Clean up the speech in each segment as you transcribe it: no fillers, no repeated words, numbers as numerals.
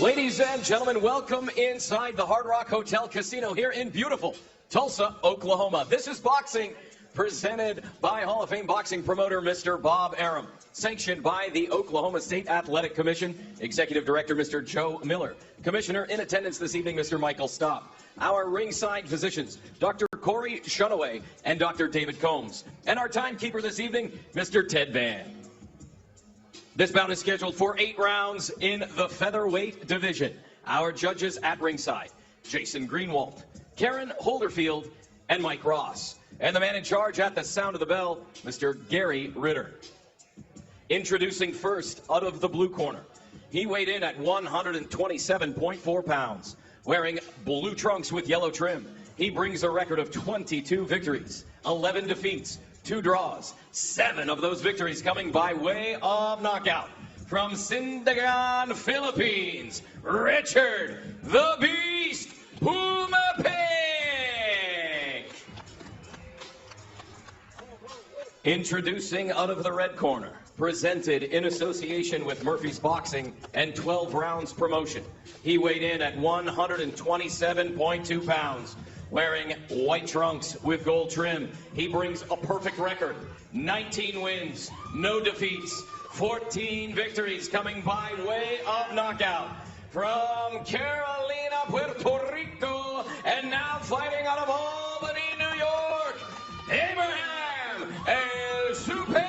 Ladies and gentlemen, welcome inside the Hard Rock Hotel Casino here in beautiful Tulsa, Oklahoma. This is boxing presented by Hall of Fame boxing promoter Mr. Bob Arum, sanctioned by the Oklahoma State Athletic Commission, Executive Director Mr. Joe Miller, Commissioner in attendance this evening Mr. Michael Stopp, our ringside physicians Dr. Corey Shunaway and Dr. David Combs, and our timekeeper this evening Mr. Ted Van. This bout is scheduled for 8 rounds in the featherweight division. Our judges at ringside, Jason Greenwald, Karen Holderfield, and Mike Ross. And the man in charge at the sound of the bell, Mr. Gary Ritter. Introducing first out of the blue corner. He weighed in at 127.4 pounds. Wearing blue trunks with yellow trim, he brings a record of 22 victories, 11 defeats, 2 draws, 7 of those victories coming by way of knockout. From Sindagan, Philippines, Richard the Beast Pumicpic. Introducing out of the red corner, presented in association with Murphy's Boxing and 12 Rounds Promotion. He weighed in at 127.2 pounds. Wearing white trunks with gold trim, he brings a perfect record. 19 wins, no defeats, 14 victories coming by way of knockout. From Carolina, Puerto Rico, and now fighting out of Albany, New York, Abraham El Supernova.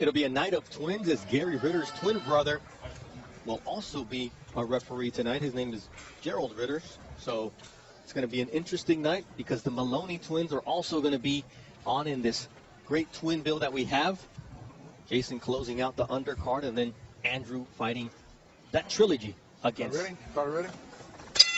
It'll be a night of twins as Gary Ritter's twin brother will also be a referee tonight. His name is Gerald Ritter. So it's going to be an interesting night because the Maloney twins are also going to be on in this great twin bill that we have. Jason closing out the undercard and then Andrew fighting that trilogy against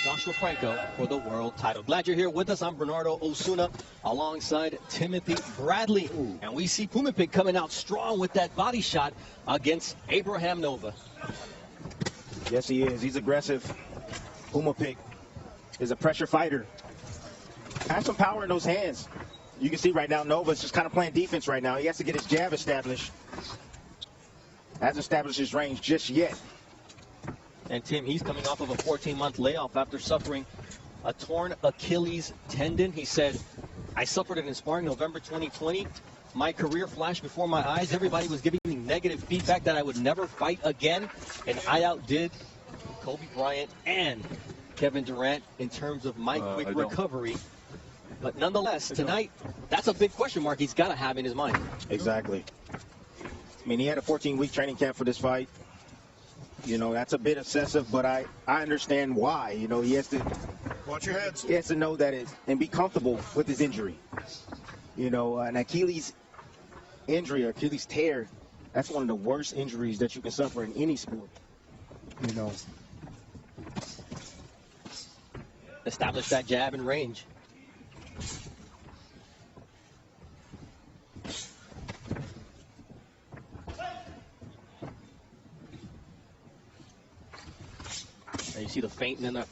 Joshua Franco for the world title. Glad you're here with us. I'm Bernardo Osuna alongside Timothy Bradley. And we see Pumicpic coming out strong with that body shot against Abraham Nova. Yes, he is. He's aggressive. Pumicpic is a pressure fighter. Has some power in those hands. You can see right now Nova's just kind of playing defense right now. He has to get his jab established. Hasn't established his range just yet. And Tim, he's coming off of a 14-month layoff after suffering a torn Achilles tendon. He said, I suffered it in sparring November 2020. My career flashed before my eyes. Everybody was giving me negative feedback that I would never fight again. And I outdid Kobe Bryant and Kevin Durant in terms of my quick recovery. But nonetheless, tonight, that's a big question mark he's got to have in his mind. Exactly. I mean, he had a 14-week training camp for this fight. You know, that's a bit excessive, but I understand why. You know, he has to watch your heads. He has to know that and be comfortable with his injury. You know, an Achilles injury or Achilles tear, that's one of the worst injuries that you can suffer in any sport. You know. Establish that jab and range. And you see the feint in the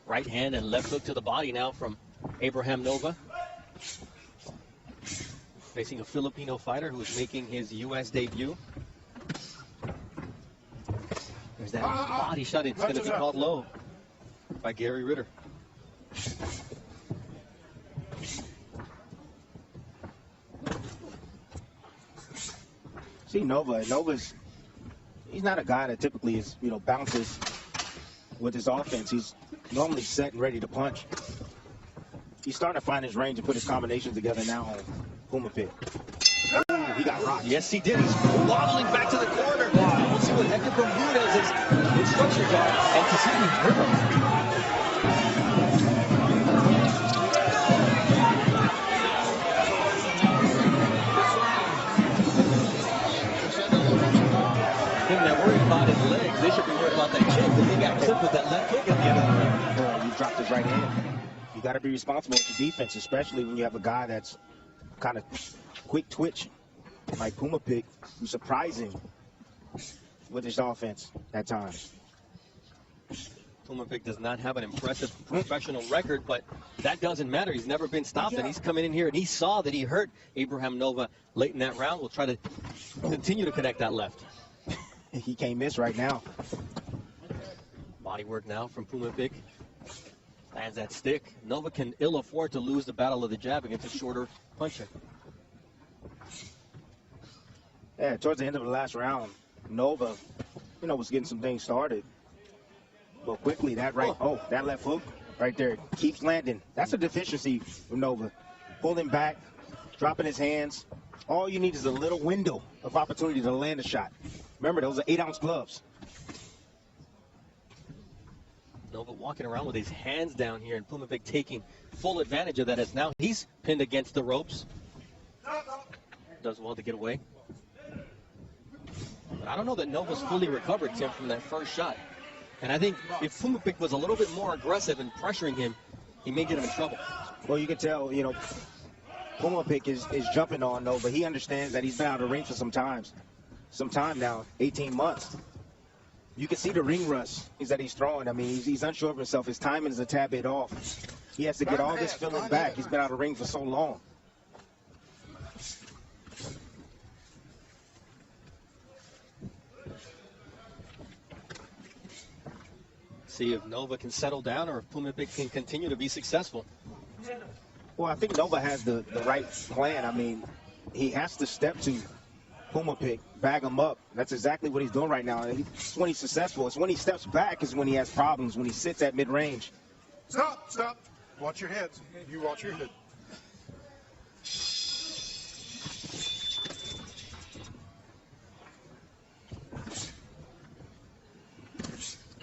right hand and left hook to the body now from Abraham Nova. Facing a Filipino fighter who is making his U.S. debut. There's that body shot. It's going to be called low by Gary Ritter. See Nova's he's not a guy that typically is, you know, bounces with his offense. He's normally set and ready to punch. He's starting to find his range and put his combinations together now on Pumicpic. Oh, he got rocked. Yes, he did. He's waddling back to the corner. We'll see what Hector Bermudez's instructions are. And to see about his legs. They should be worried about that chin because he got clipped with that left kick at the end of the round. You dropped his right hand. You got to be responsible with your defense, especially when you have a guy that's kind of quick twitch like Pumicpic, who's surprising with his offense at times. Pumicpic does not have an impressive professional record, but that doesn't matter. He's never been stopped, and he's coming in here, and he saw that he hurt Abraham Nova late in that round. We'll try to continue to connect that left. He can't miss right now. Body work now from Pumicpic. Lands that stick. Nova can ill afford to lose the battle of the jab against a shorter puncher. Yeah, towards the end of the last round, Nova, was getting some things started. But quickly, that left hook right there keeps landing. That's a deficiency from Nova. Pulling back, dropping his hands. All you need is a little window of opportunity to land a shot. Remember, those are 8-ounce gloves. Nova walking around with his hands down here, and Pumicpic taking full advantage of that as now he's pinned against the ropes. Does well to get away. But I don't know that Nova's fully recovered, Tim, from that first shot. And I think if Pumicpic was a little bit more aggressive in pressuring him, he may get him in trouble. Well, you can tell, Pumicpic is jumping on Nova. He understands that he's been out of the ring for some time now, 18 months. You can see the ring rust that he's throwing. I mean, he's unsure of himself. His timing is a tad bit off. He has to get all this feeling back. He's been out of the ring for so long. See if Nova can settle down or if Pumicpic can continue to be successful. Well, I think Nova has the right plan. I mean, he has to step to Pumicpic, bag him up. That's exactly what he's doing right now. It's when he's successful. It's when he steps back is when he has problems, when he sits at mid-range. Stop. Watch your heads. You watch your head.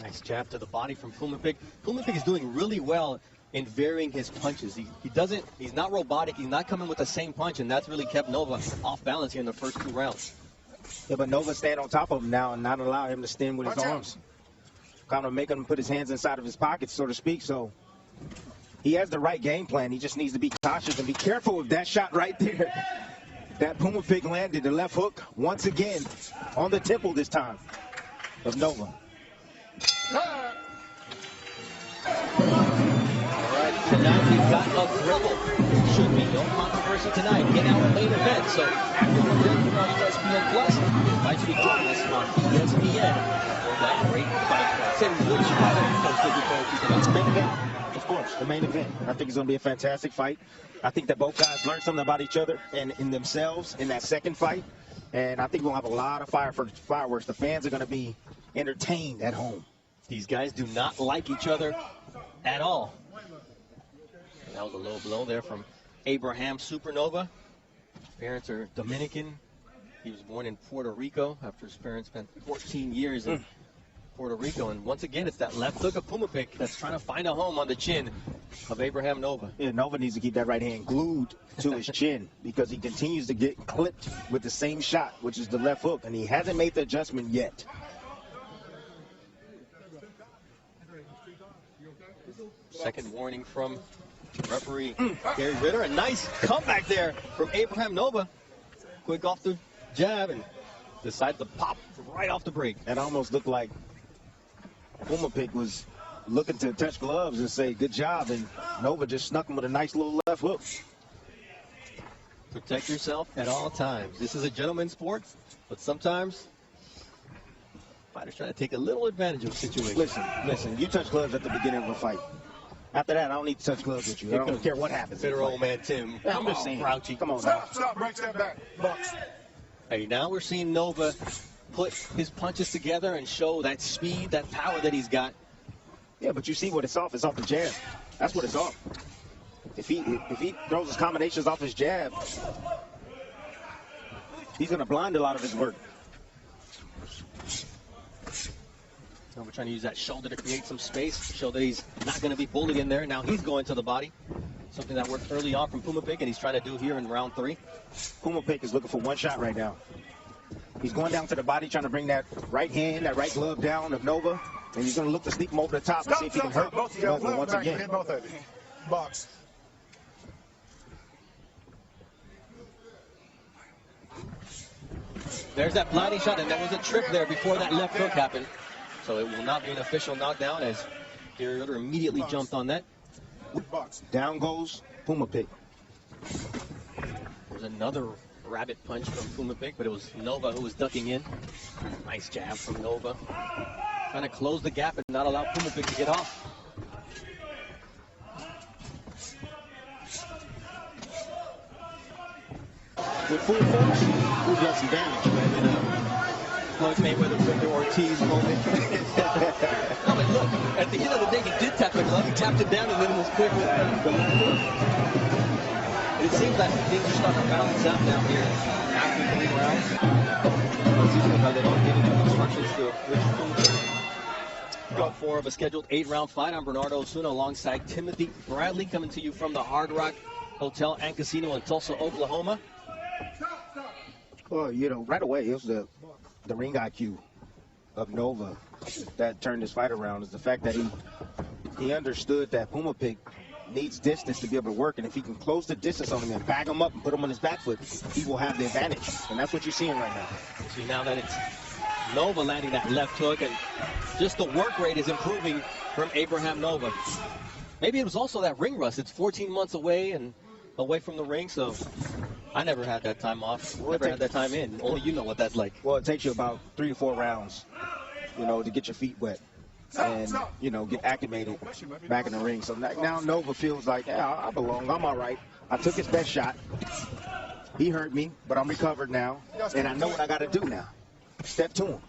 Nice jab to the body from Pumicpic. Pumicpic is doing really well in varying his punches. He's not robotic. He's not coming with the same punch, and that's really kept Nova off balance here in the first 2 rounds. Yeah, but Nova stand on top of him now and not allow him to stem with his arms. Kind of make him put his hands inside of his pockets, so to speak. So he has the right game plan. He just needs to be cautious and be careful with that shot right there. That Pumicpic landed, the left hook, once again, on the temple this time of Nova. Tonight we've got a dribble. Should be no controversy tonight in our main event. So after we're done here on ESPN Plus, we invite you to join us on ESPN for that great fight. Tim, which fight are you most looking forward to tonight? The main event, of course, the main event. I think it's going to be a fantastic fight. I think that both guys learned something about each other and in themselves in that second fight. And I think we'll have a lot of fireworks. The fans are going to be entertained at home. These guys do not like each other at all. That was a low blow there from Abraham Supernova. His parents are Dominican. He was born in Puerto Rico after his parents spent 14 years in Puerto Rico. And once again, it's that left hook of Pumicpic that's trying to find a home on the chin of Abraham Nova. Yeah, Nova needs to keep that right hand glued to his chin because he continues to get clipped with the same shot, which is the left hook, and he hasn't made the adjustment yet. Second warning from referee Gary Ritter. A nice comeback there from Abraham Nova. Quick off the jab and decided to pop right off the break. It almost looked like Pumicpic was looking to touch gloves and say good job, and Nova just snuck him with a nice little left hook. Protect yourself at all times. This is a gentleman's sport, but sometimes fighters try to take a little advantage of the situation. Listen, you touch gloves at the beginning of a fight. After that, I don't need to touch gloves with you. I don't care what happens. Bitter old man Tim. I'm just saying. Grouchy. Come on now. Stop, break that back. Box. Hey, now we're seeing Nova put his punches together and show that speed, that power that he's got. Yeah, but you see what it's off. It's off the jab. That's what it's off. If he throws his combinations off his jab, he's going to blind a lot of his work. Now we're trying to use that shoulder to create some space, show that he's not going to be bullied in there. Now he's going to the body, something that worked early on from Pumicpic, and he's trying to do here in round 3. Pumicpic is looking for one shot right now. He's going down to the body, trying to bring that right hand, that right glove down of Nova. And he's going to look to sneak him over the top and see if he can hurt Nova once again. Hit both of you. Box. There's that blinding shot, and there was a trip there before that left hook happened. So it will not be an official knockdown as Gary Ritter immediately jumped on that. Box. Down goes Pumicpic. There's another rabbit punch from Pumicpic, but it was Nova who was ducking in. Nice jab from Nova. Trying to close the gap and not allow Pumicpic to get off. With full force, who does some damage, man? Floyd Mayweather, Victor Ortiz moment. No, but look, at the end of the day, he did tap the glove. He tapped it down and then was quick with the left hook. It seems like things are starting to balance out now here after 3 rounds. They don't get any instructions to Richard Pumicpic. Round 4 of a scheduled 8-round fight. I'm Bernardo Osuna alongside Timothy Bradley, coming to you from the Hard Rock Hotel and Casino in Tulsa, Oklahoma. Well, you know, right away, it was the ring IQ of Nova that turned this fight around. Is the fact that he understood that Pumicpic needs distance to be able to work, and if he can close the distance on him and bag him up and put him on his back foot, he will have the advantage, and that's what you're seeing right now. See, now that it's Nova landing that left hook, and just the work rate is improving from Abraham Nova. Maybe it was also that ring rust. It's 14 months away from the ring, so I never had that time off. Never had that time in. Only you know what that's like. Well, it takes you about 3 to 4 rounds, you know, to get your feet wet and, you know, get acclimated back in the ring. So now Nova feels like, yeah, I belong. I'm all right. I took his best shot. He hurt me, but I'm recovered now, and I know what I got to do now. Step to him.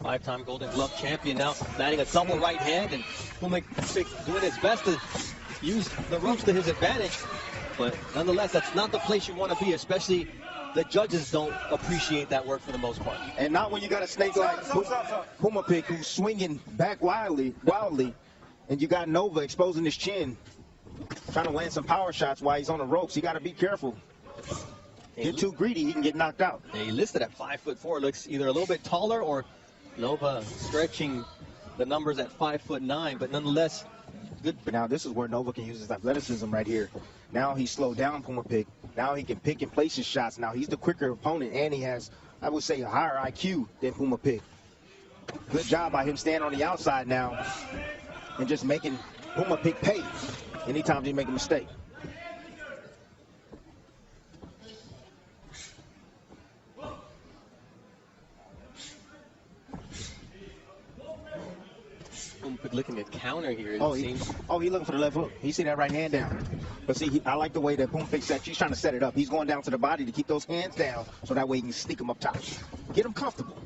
5-time Golden Glove champion now landing a double right hand, and Pumicpic doing his best to use the ropes to his advantage. But nonetheless, that's not the place you want to be, especially the judges don't appreciate that work for the most part. And not when you got a snake like Pumicpic who's swinging back wildly, and you got Nova exposing his chin, trying to land some power shots while he's on the ropes. You got to be careful. Get too greedy, he can get knocked out. He listed at 5'4", looks either a little bit taller or Nova stretching the numbers at 5'9", but nonetheless, good. Now this is where Nova can use his athleticism right here. Now he slowed down Pumicpic. Now he can pick and place his shots. Now he's the quicker opponent, and he has, I would say, a higher IQ than Pumicpic. Good job by him staying on the outside now and just making Pumicpic pay anytime he make a mistake. Pumicpic looking at counter here, it seems. He's looking for the left hook. He see that right hand down. But see, I like the way that Pumicpic said he's trying to set it up. He's going down to the body to keep those hands down, so that way he can sneak him up top. Get him comfortable.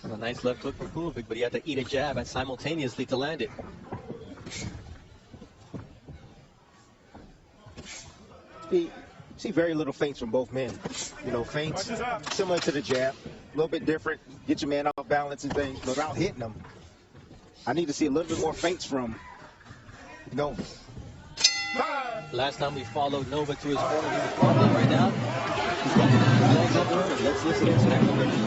A nice left hook from Pumicpic, but he had to eat a jab and simultaneously to land it. See very little feints from both men. You know, feints similar to the jab, a little bit different. Get your man off balance and things, but without hitting him. I need to see a little bit more feints from Nova. Last time we followed Nova to his corner, he was wobbling right now. He's got his legs under him, and let's listen to his declaration.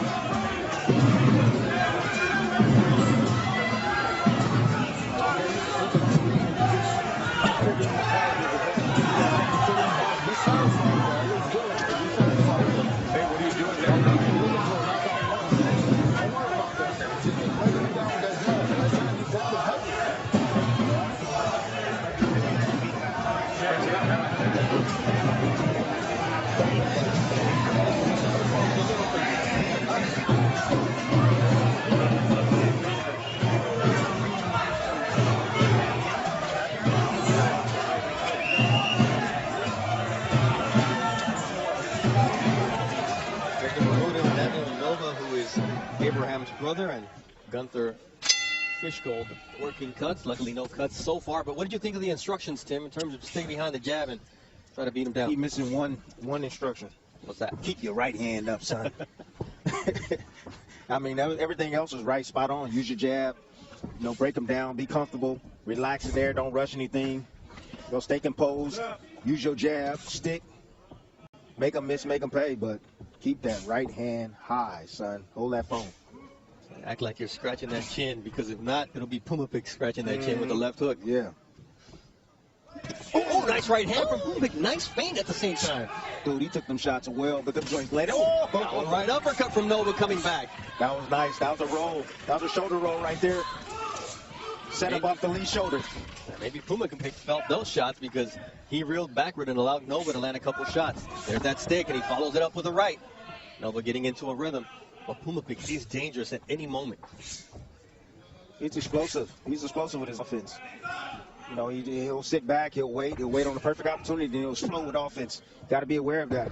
Abraham's brother, and Gunther Fishgold working cuts. Luckily no cuts so far, but what did you think of the instructions, Tim, in terms of stay behind the jab and try to beat him down? He's missing one instruction. What's that? Keep your right hand up, son. I mean, everything else was right, spot on. Use your jab, you know, break him down, be comfortable, relax in there, don't rush anything. Go stay composed, use your jab, stick. Make them miss, make them pay, but keep that right hand high, son. Hold that phone. Act like you're scratching that chin, because if not, it'll be Pumicpic scratching that chin with the left hook. Yeah. Oh, nice right hand from Pumicpic. Nice feint at the same time. Dude, he took them shots well, but them joints landed. Oh, That one right uppercut from Nova coming back. that was nice. That was a roll. That was a shoulder roll right there. Set him off the lead shoulder. Maybe Pumicpic felt those shots because he reeled backward and allowed Nova to land a couple shots. There's that stick, and he follows it up with a right. Nova getting into a rhythm. But Pumicpic is dangerous at any moment. He's explosive. He's explosive with his offense. You know, he'll sit back, he'll wait on the perfect opportunity, then he'll explode with offense. Got to be aware of that.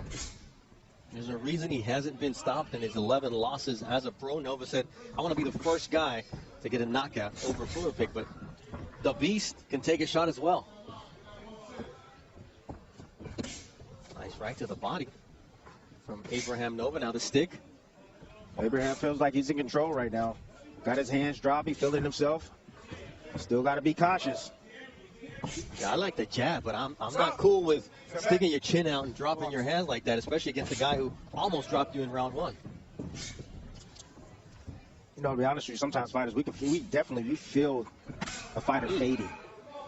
There's a reason he hasn't been stopped in his 11 losses as a pro. Nova said, I want to be the first guy to get a knockout over Pumicpic, but the Beast can take a shot as well. Nice right to the body from Abraham Nova. Now the stick. Abraham feels like he's in control right now. Got his hands dropped, he feeling himself. Still got to be cautious. Yeah, I like the jab, but I'm not cool with sticking your chin out and dropping your hands like that, especially against a guy who almost dropped you in round one. You know, to be honest with you, sometimes fighters, we feel a fighter fading.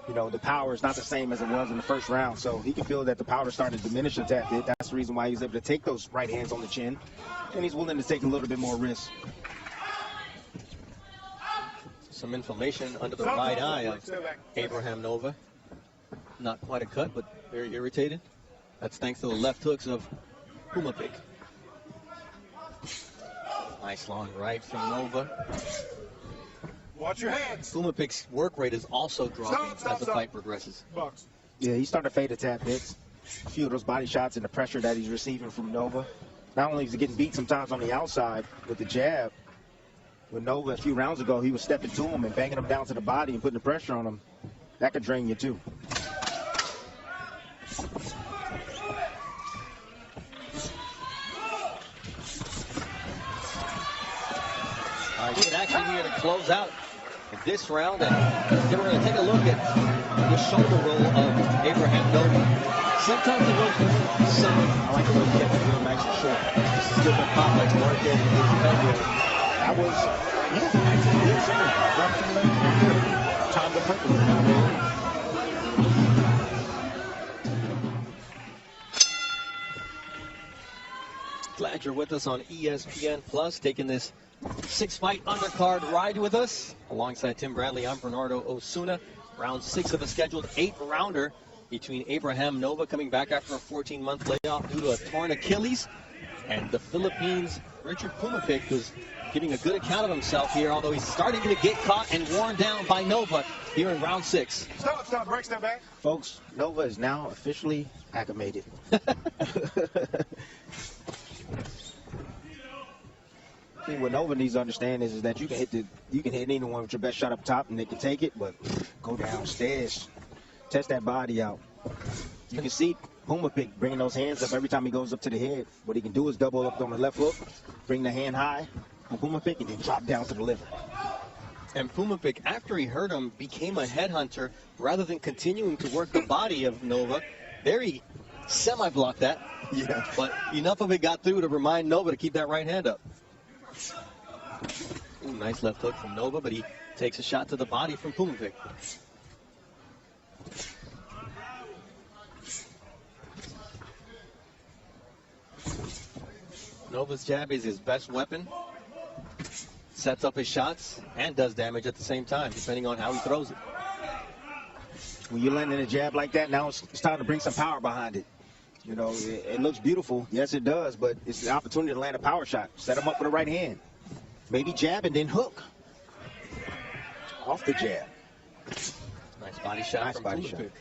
You know, the power is not the same as it was in the first round, so he can feel that the power is starting to diminish a tad bit. That's the reason why he was able to take those right hands on the chin, and he's willing to take a little bit more risk. Some inflammation under the right eye of Abraham Nova. Not quite a cut, but very irritated. That's thanks to the left hooks of Pumicpic. Nice long right from Nova. Watch your hands. Pumicpic's work rate is also dropping as the fight progresses. Box. Yeah, he's starting to fade a tad bit. A few of those body shots and the pressure that he's receiving from Nova. Not only is he getting beat sometimes on the outside with the jab, with Nova a few rounds ago, he was stepping to him and banging him down to the body and putting the pressure on him. That could drain you too. All right, good action here to close out this round. And then we're going to take a look at the shoulder roll of Abraham Nova. Sometimes it was some. I like the way he kept it real nice and short. Still been pop like work in his head here. That was, time to put it. Glad you're with us on ESPN Plus, taking this 6-fight undercard ride with us. Alongside Tim Bradley, I'm Bernardo Osuna. Round 6 of a scheduled 8-rounder between Abraham Nova, coming back after a 14-month layoff due to a torn Achilles, and the Philippines' Richard Pumicpic, who's giving a good account of himself here, although he's starting to get caught and worn down by Nova here in round 6. Stop, break, step back. Folks, Nova is now officially acclimated. I think what Nova needs to understand is that you can hit anyone with your best shot up top and they can take it, but go downstairs, test that body out. You can see Pumicpic bringing those hands up every time he goes up to the head. What he can do is double up on the left hook, bring the hand high on Pumicpic, and then drop down to the liver. And Pumicpic, after he hurt him, became a headhunter rather than continuing to work the body of Nova. There he semi-blocked that. Yeah. But enough of it got through to remind Nova to keep that right hand up. Ooh, nice left hook from Nova, but he takes a shot to the body from Pumicpic. Nova's jab is his best weapon. Sets up his shots and does damage at the same time, depending on how he throws it. When you're landing a jab like that, now it's time to bring some power behind it. You know, it looks beautiful. Yes, it does, but it's the opportunity to land a power shot. Set him up with the right hand. Maybe jab and then hook. Off the jab. Nice body shot Nice from body Pumicpic.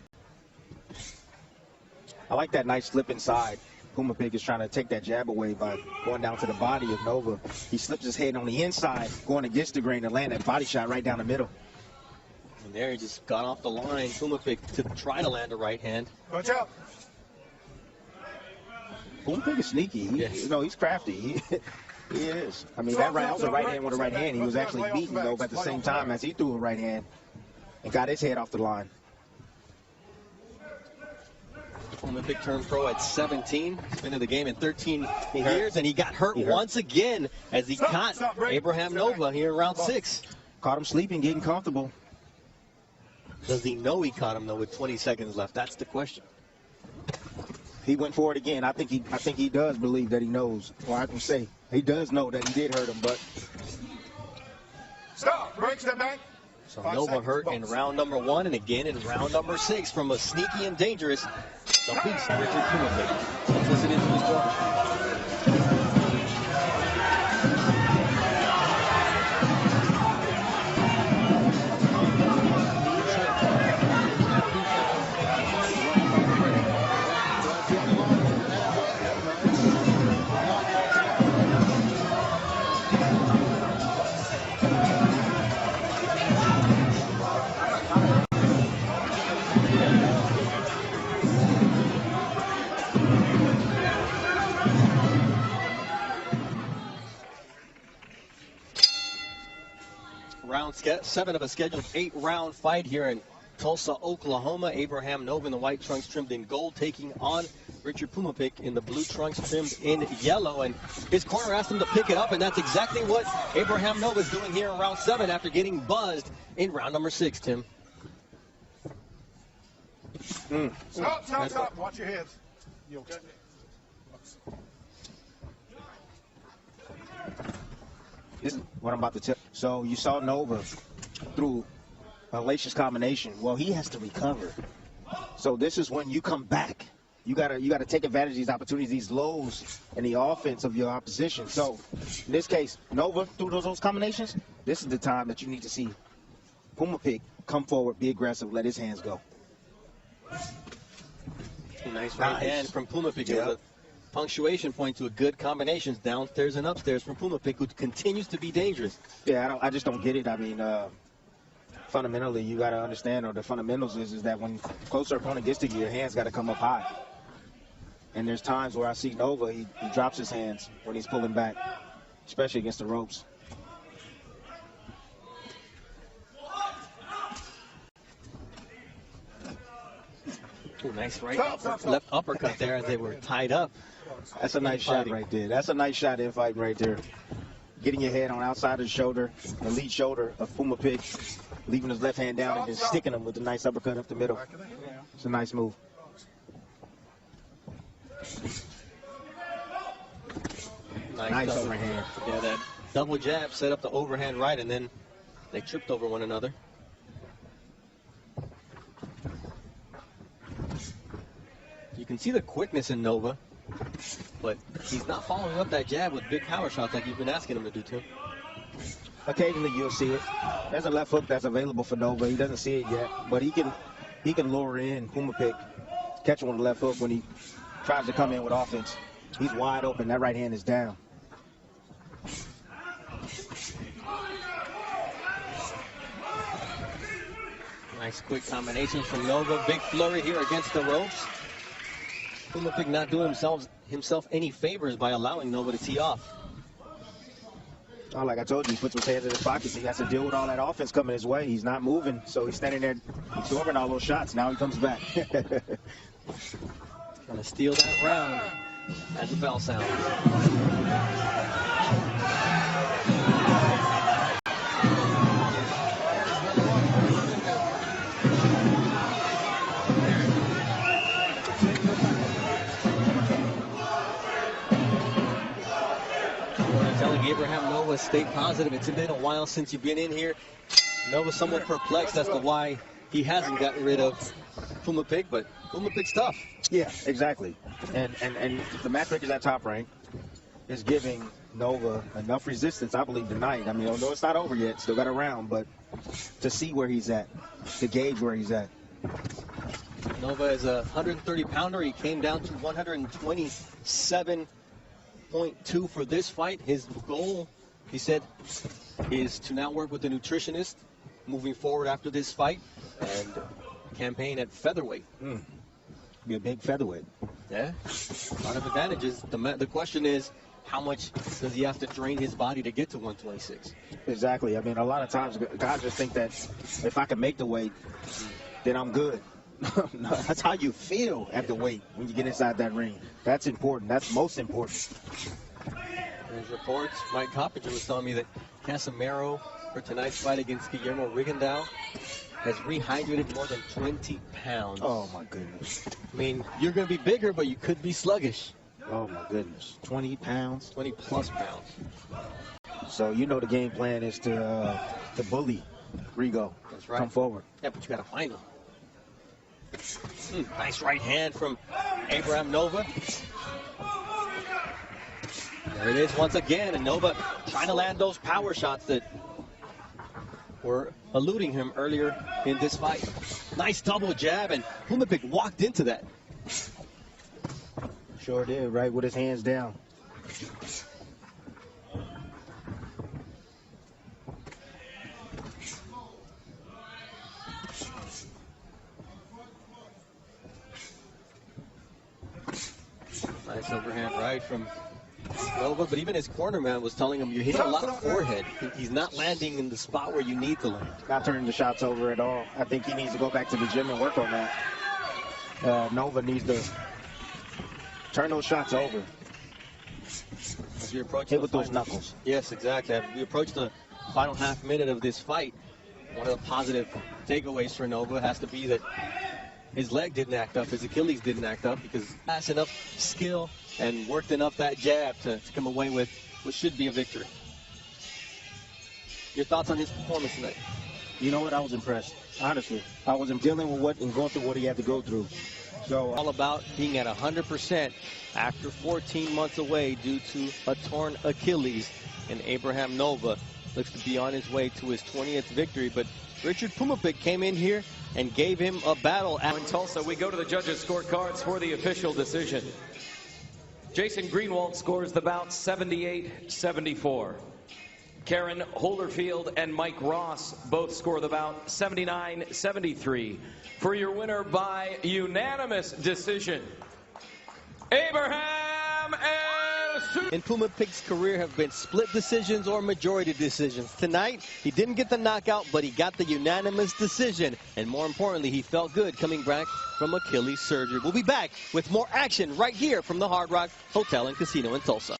I like that nice slip inside. Pumicpic is trying to take that jab away by going down to the body of Nova. He slips his head on the inside, going against the grain, and land that body shot right down the middle. And there he just got off the line, Pumicpic, to try to land a right hand. Watch out. Pumicpic is sneaky. You know, he's crafty. He is. I mean, that was a right hand with a right hand. He was actually beating Nova at the same time as he threw a right hand and got his head off the line. Pumicpic turned pro at 17. He's been in the game in 13 years, and he got hurt once again as he caught Abraham Nova here in round 6. Caught him sleeping, getting comfortable. Does he know he caught him, though, with 20 seconds left? That's the question. He went for it again. I think he does believe that he knows. Well, I can say he does know that he did hurt him, but... Stop. Break, step back. So Nova hurt in round number 1 and again in round number 6 from a sneaky and dangerous the beast, Richard Pumicpic. Let's listen into his corner. Round 7 of a scheduled 8-round fight here in Tulsa, Oklahoma. Abraham Nova in the white trunks trimmed in gold, taking on Richard Pumicpic in the blue trunks trimmed in yellow. And his corner asked him to pick it up, and that's exactly what Abraham Nova is doing here in round 7 after getting buzzed in round number 6, Tim. Stop. Watch your heads. You okay? This is what I'm about to tell. So you saw Nova through a hellacious combination. Well, he has to recover. So this is when you come back. You gotta take advantage of these opportunities, these lows in the offense of your opposition. So in this case, Nova through those combinations, this is the time that you need to see Pumicpic come forward, be aggressive, let his hands go. Nice right hand from Pumicpic. Yeah. Punctuation point to a good combinations downstairs and upstairs from Pumicpic, who continues to be dangerous. Yeah, I just don't get it. I mean, fundamentally, you got to understand, or the fundamentals is that when closer opponent gets to you, your hands got to come up high. And there's times where I see Nova, he drops his hands when he's pulling back, especially against the ropes. Ooh, nice right left uppercut there as they were tied up. That's a nice shot right there. That's a nice shot in fighting right there. Getting your head on outside of the shoulder, the lead shoulder of Pumicpic, leaving his left hand down and then sticking him with a nice uppercut up the middle. It's a nice move. Nice overhand. Yeah, that double jab set up the overhand right, and then they tripped over one another. You can see the quickness in Nova, but he's not following up that jab with big power shots like you've been asking him to do, Tim. Occasionally you'll see it. There's a left hook that's available for Nova. He doesn't see it yet, but he can lure in Pumicpic, catch him on the left hook when he tries to come in with offense. He's wide open. That right hand is down. Nice quick combinations from Nova. Big flurry here against the ropes. Pumicpic not doing himself any favors by allowing Nova to tee off. Oh, like I told you, he puts his hands in his pockets. He has to deal with all that offense coming his way. He's not moving, so he's standing there absorbing all those shots. Now he comes back. Trying to steal that round as the bell sounds. Abraham Nova, stay positive. It's been a while since you've been in here. Nova's somewhat perplexed as to why he hasn't gotten rid of Pumicpic, but Pumicpic's tough. Yeah, exactly. And the matchmakers at Top Rank is giving Nova enough resistance, I believe, tonight. I mean, although it's not over yet, still got a round, but to see where he's at, to gauge where he's at. Nova is a 130-pounder. He came down to 127.2 for this fight. His goal, he said, is to now work with a nutritionist moving forward after this fight and campaign at featherweight. Be a big featherweight. Yeah, a lot of advantages. The question is, how much does he have to drain his body to get to 126? Exactly. I mean, a lot of times guys just think that if I can make the weight, then I'm good. No, that's how you feel at the weight when you get inside that ring. That's important. That's most important. There's reports. Mike Coppinger was telling me that Casimero, for tonight's fight against Guillermo Rigondeaux, has rehydrated more than 20 pounds. Oh, my goodness. I mean, you're going to be bigger, but you could be sluggish. Oh, my goodness. 20 pounds? 20 plus pounds. So you know the game plan is to bully Rigo. That's right. Come forward. Yeah, but you got to find him. Nice right hand from Abraham Nova. There it is once again, and Nova trying to land those power shots that were eluding him earlier in this fight. Nice double jab, and Pumicpic walked into that. Sure did, right with his hands down. Nice overhand right from Nova, but even his corner man was telling him you're hitting a lot of forehead. He's not landing in the spot where you need to land. Not turning the shots over at all. I think he needs to go back to the gym and work on that. Nova needs to turn those shots over. As we approach hit with those knuckles. Yes, exactly. As we approach the final half minute of this fight, one of the positive takeaways for Nova has to be that his leg didn't act up, his Achilles didn't act up, because he has enough skill and worked enough that jab to come away with what should be a victory. Your thoughts on his performance tonight? You know what? I was impressed. Honestly, I was dealing with what and going through what he had to go through. So all about being at 100% after 14 months away due to a torn Achilles, and Abraham Nova looks to be on his way to his 20th victory. But Richard Pumicpic came in here and gave him a battle. In Tulsa, we go to the judges' scorecards for the official decision. Jason Greenwald scores the bout 78-74. Karen Holderfield and Mike Ross both score the bout 79-73. For your winner by unanimous decision, Abraham in Pumicpic's career have been split decisions or majority decisions. Tonight, he didn't get the knockout, but he got the unanimous decision. And more importantly, he felt good coming back from Achilles surgery. We'll be back with more action right here from the Hard Rock Hotel and Casino in Tulsa.